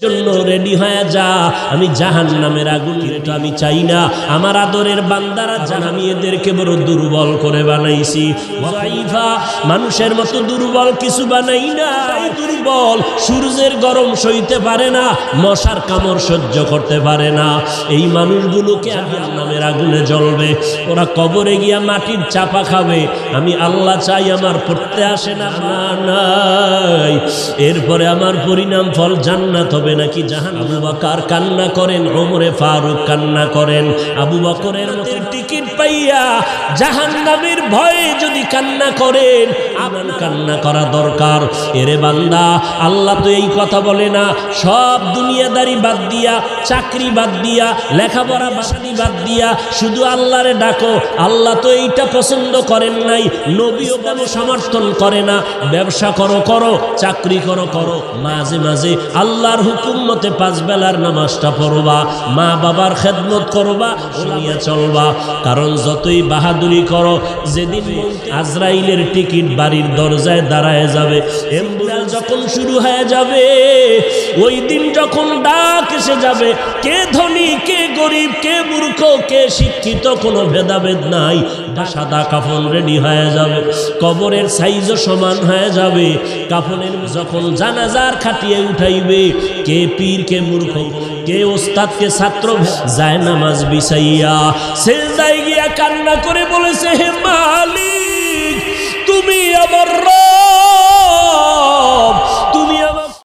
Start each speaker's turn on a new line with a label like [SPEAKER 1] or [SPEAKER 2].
[SPEAKER 1] জন্য রেডি হয়ে যা, আমি জাহান্নামের আগুন এটা আমি চাই না। আমার আদরের বান্দারা জান আমি এদেরকে বড় দুর্বল করে বানাইছি, মানুষের মতো দুর্বল কিছু বানাই না। দুর্বল সূর্যের গরম সইতে পারে না, মশার কামড় সহ্য করতে পারে না। এই মানুষগুলোকে জাহান্নামের আগুনে জ্বলবে, ওরা কবরে গিয়া মাটির চাপা খাবে। আমি আল্লাহ চাই আমার পড়তে আসে না, নাই এরপরে আমার পরিণাম ফল জান্নাত হবে নাকি জাহান্নাম। আবু বকর কান্না করেন, ওমরে ফারুক কান্না করেন। আবু বকরের মতো টিকিট পাইয়া জাহান্নামের ভয়ে যদি কান্না করেন, আমার কান্না করা দরকার। এরে বান্দা, আল্লাহ তো এই কথা বলে না, সব দুনিয়াদারি বাদ দিয়া, চাকরি বাদ দিয়া, লেখাপড়া বাদ দিয়া শুধু আল্লাহরে ডাকো। আল্লাহ তো এইটা পছন্দ করেন নাই, নবীও কেন সমর্থন করে না। ব্যবসা করো করো, চাকরি করো করো, মাঝে মাঝে আল্লাহর হুকুম মতে 5 বেলার নামাজটা পড়বা, মা বাবার খেদমত করবা, শুনিয়া চলবা। কারণ যতই বাহাদুরি করো, যেদিন আজরাইলের টিকিট বাড়ির দরজায় দাঁড়ায় যাবে, অ্যাম্বুলেন্স যখন শুরু হয়ে যাবে, ওই দিন যখন ডাক এসে যাবে, কে ধনী কে গরিব, কে মূর্খ কে শিক্ষিত, কোনো ভেদাভেদ নাই। সাদা কাফন রেডি হয়ে যাবে, কবরের সাইজও সমান হয়ে যাবে। কাফনের যখন জানাজার খাটিয়ে উঠাইবে, কে পীর কে মূর্খ, কে ওস্তাদ কে ছাত্র, যায় নামাজ বিছাইয়া সিজদায় গিয়া কান্না করে বলেছে, হে মালিক তুমি আমার